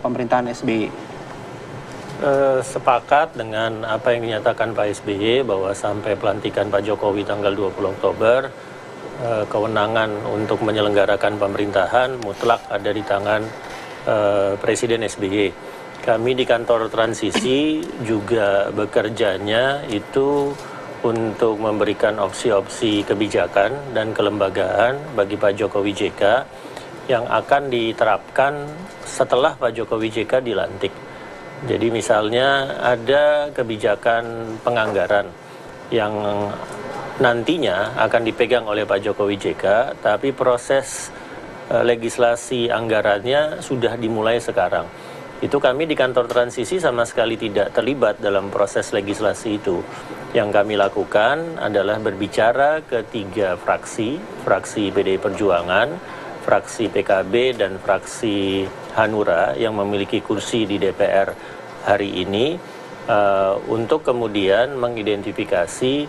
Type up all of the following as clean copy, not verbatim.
pemerintahan SBY? Sepakat dengan apa yang dinyatakan Pak SBY bahwa sampai pelantikan Pak Jokowi tanggal 20 Oktober, kewenangan untuk menyelenggarakan pemerintahan mutlak ada di tangan Presiden SBY. Kami di kantor transisi juga bekerjanya itu untuk memberikan opsi-opsi kebijakan dan kelembagaan bagi Pak Jokowi JK yang akan diterapkan setelah Pak Jokowi JK dilantik. Jadi misalnya ada kebijakan penganggaran yang nantinya akan dipegang oleh Pak Jokowi JK, tapi proses legislasi anggarannya sudah dimulai sekarang. Itu kami di kantor transisi sama sekali tidak terlibat dalam proses legislasi itu. Yang kami lakukan adalah berbicara ke 3 fraksi, fraksi PDI Perjuangan, fraksi PKB, dan fraksi Hanura yang memiliki kursi di DPR hari ini untuk kemudian mengidentifikasi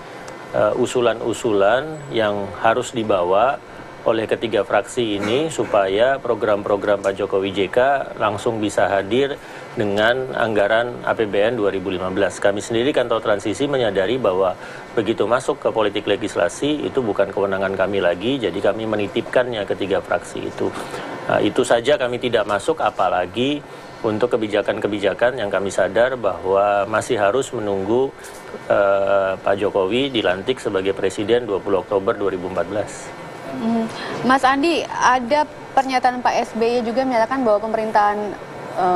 usulan-usulan yang harus dibawa oleh ketiga fraksi ini supaya program-program Pak Jokowi JK langsung bisa hadir dengan anggaran APBN 2015. Kami sendiri kantor transisi menyadari bahwa begitu masuk ke politik legislasi itu bukan kewenangan kami lagi, jadi kami menitipkannya ke 3 fraksi itu. Itu saja kami tidak masuk, apalagi untuk kebijakan-kebijakan yang kami sadar bahwa masih harus menunggu Pak Jokowi dilantik sebagai Presiden 20 Oktober 2014. Mas Andi, ada pernyataan Pak SBY juga menyatakan bahwa pemerintahan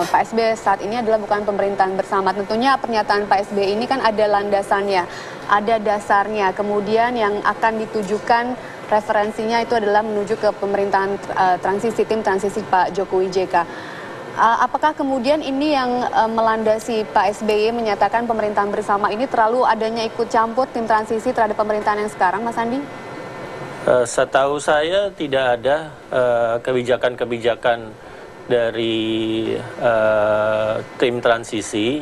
Pak SBY saat ini adalah bukan pemerintahan bersama. Tentunya pernyataan Pak SBY ini kan ada landasannya, ada dasarnya. Kemudian yang akan ditujukan referensinya itu adalah menuju ke pemerintahan transisi, tim transisi Pak Jokowi JK. Apakah kemudian ini yang melandasi Pak SBY menyatakan pemerintahan bersama ini terlalu adanya ikut campur tim transisi terhadap pemerintahan yang sekarang, Mas Andi? Setahu saya tidak ada kebijakan-kebijakan dari tim transisi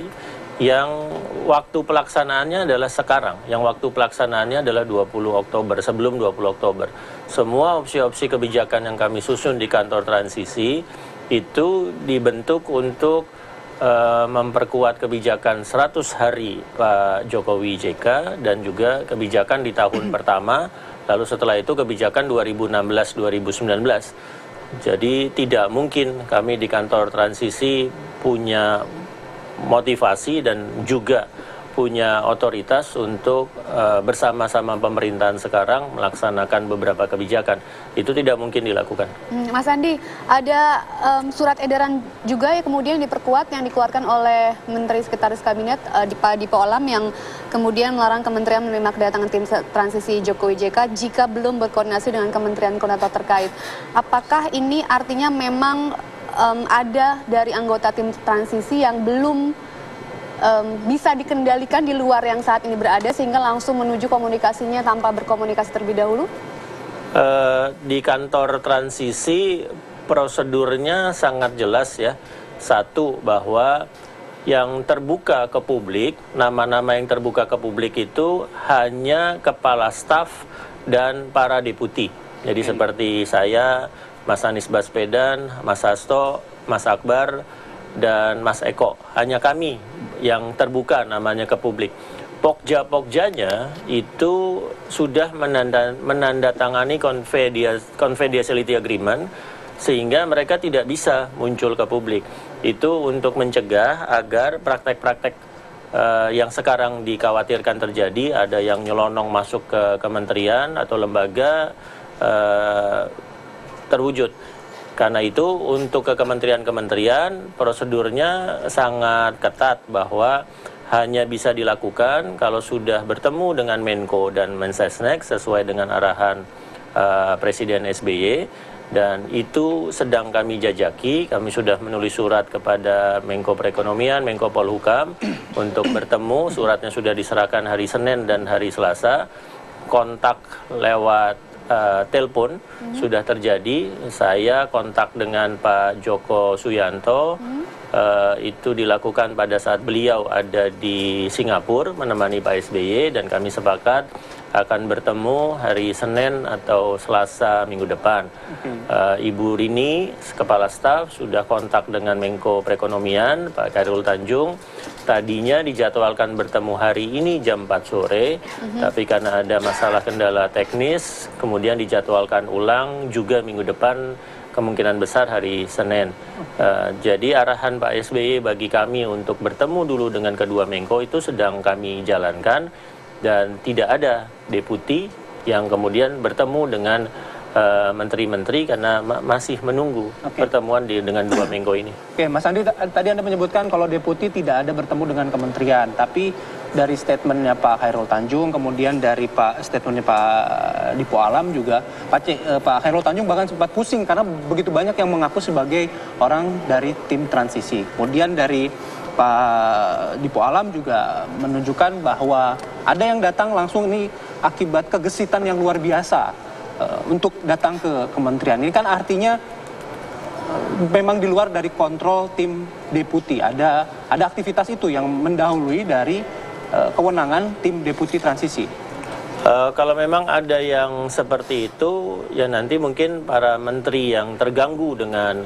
yang waktu pelaksanaannya adalah sekarang, yang waktu pelaksanaannya adalah 20 Oktober, sebelum 20 Oktober. Semua opsi-opsi kebijakan yang kami susun di kantor transisi itu dibentuk untuk memperkuat kebijakan 100 hari Pak Jokowi JK dan juga kebijakan di tahun pertama. Lalu setelah itu kebijakan 2016-2019. Jadi tidak mungkin kami di kantor transisi punya motivasi dan juga punya otoritas untuk bersama-sama pemerintahan sekarang melaksanakan beberapa kebijakan. Itu tidak mungkin dilakukan. Mas Andi, ada surat edaran juga yang kemudian diperkuat yang dikeluarkan oleh Menteri Sekretaris Kabinet Pak Dippo Alam yang kemudian melarang kementerian menerima kedatangan tim transisi Jokowi JK jika belum berkoordinasi dengan kementerian koordinator terkait. Apakah ini artinya memang ada dari anggota tim transisi yang belum bisa dikendalikan di luar yang saat ini berada sehingga langsung menuju komunikasinya tanpa berkomunikasi terlebih dahulu? Di kantor transisi prosedurnya sangat jelas ya. Satu, bahwa yang terbuka ke publik, nama-nama yang terbuka ke publik itu hanya kepala staf dan para deputi. Jadi seperti saya, Mas Anies Baswedan, Mas Hasto, Mas Akbar, dan Mas Eko, hanya kami yang terbuka namanya ke publik. Pokja-pokjanya itu sudah menandatangani confidentiality agreement sehingga mereka tidak bisa muncul ke publik. Itu untuk mencegah agar praktek-praktek yang sekarang dikhawatirkan terjadi, ada yang nyelonong masuk ke kementerian atau lembaga, terwujud. Karena itu untuk ke kementerian-kementerian prosedurnya sangat ketat bahwa hanya bisa dilakukan kalau sudah bertemu dengan Menko dan Mensesnek sesuai dengan arahan Presiden SBY, dan itu sedang kami jajaki. Kami sudah menulis surat kepada Menko Perekonomian, Menko Polhukam untuk bertemu. Suratnya sudah diserahkan hari Senin dan hari Selasa. Kontak lewat telepon sudah terjadi. Saya kontak dengan Pak Joko Suyanto. Itu dilakukan pada saat beliau ada di Singapura menemani Pak SBY, dan kami sepakat akan bertemu hari Senin atau Selasa minggu depan. Ibu Rini, Kepala Staf, sudah kontak dengan Menko Perekonomian, Pak Khairul Tanjung. Tadinya dijadwalkan bertemu hari ini jam 4 sore, tapi karena ada masalah kendala teknis, kemudian dijadwalkan ulang juga minggu depan, kemungkinan besar hari Senin. Jadi arahan Pak SBY bagi kami untuk bertemu dulu dengan kedua Menko itu sedang kami jalankan, dan tidak ada deputi yang kemudian bertemu dengan menteri-menteri karena masih menunggu pertemuan dengan dua Menko ini. Oke, Mas Andi, tadi Anda menyebutkan kalau deputi tidak ada bertemu dengan kementerian, tapi dari statementnya Pak Khairul Tanjung, kemudian dari statementnya Pak Dipo Alam juga, Pak Khairul Tanjung bahkan sempat pusing karena begitu banyak yang mengaku sebagai orang dari tim transisi. Kemudian dari Pak Dipo Alam juga menunjukkan bahwa ada yang datang langsung ini akibat kegesitan yang luar biasa untuk datang ke kementerian. Ini kan artinya memang di luar dari kontrol tim deputi. Ada aktivitas itu yang mendahului dari kewenangan tim deputi transisi. Kalau memang ada yang seperti itu, ya nanti mungkin para menteri yang terganggu dengan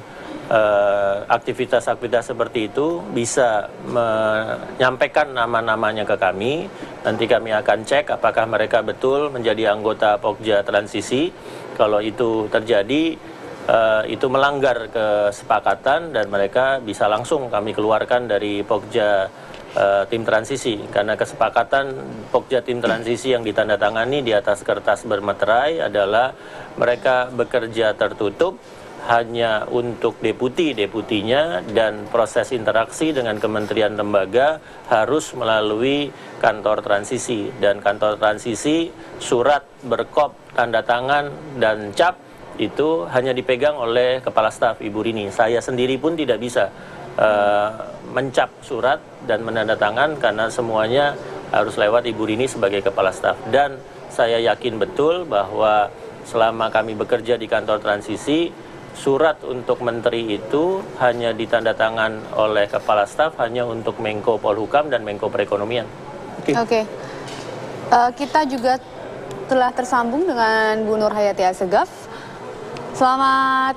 aktivitas-aktivitas seperti itu bisa menyampaikan nama-namanya ke kami. Nanti kami akan cek apakah mereka betul menjadi anggota Pokja Transisi. Kalau itu terjadi, itu melanggar kesepakatan dan mereka bisa langsung kami keluarkan dari Pokja tim transisi, karena kesepakatan Pokja tim transisi yang ditandatangani di atas kertas bermeterai adalah mereka bekerja tertutup hanya untuk deputinya, dan proses interaksi dengan kementerian lembaga harus melalui kantor transisi, dan kantor transisi surat berkop tanda tangan dan cap itu hanya dipegang oleh Kepala Staf Ibu Rini. Saya sendiri pun tidak bisa mencap surat dan menandatangan karena semuanya harus lewat Ibu Rini sebagai Kepala Staf. Dan saya yakin betul bahwa selama kami bekerja di kantor transisi, surat untuk menteri itu hanya ditandatangan oleh Kepala Staf hanya untuk Menko Polhukam dan Menko Perekonomian. Oke. Kita juga telah tersambung dengan Bu Nur Hayati Assegaf. Selamat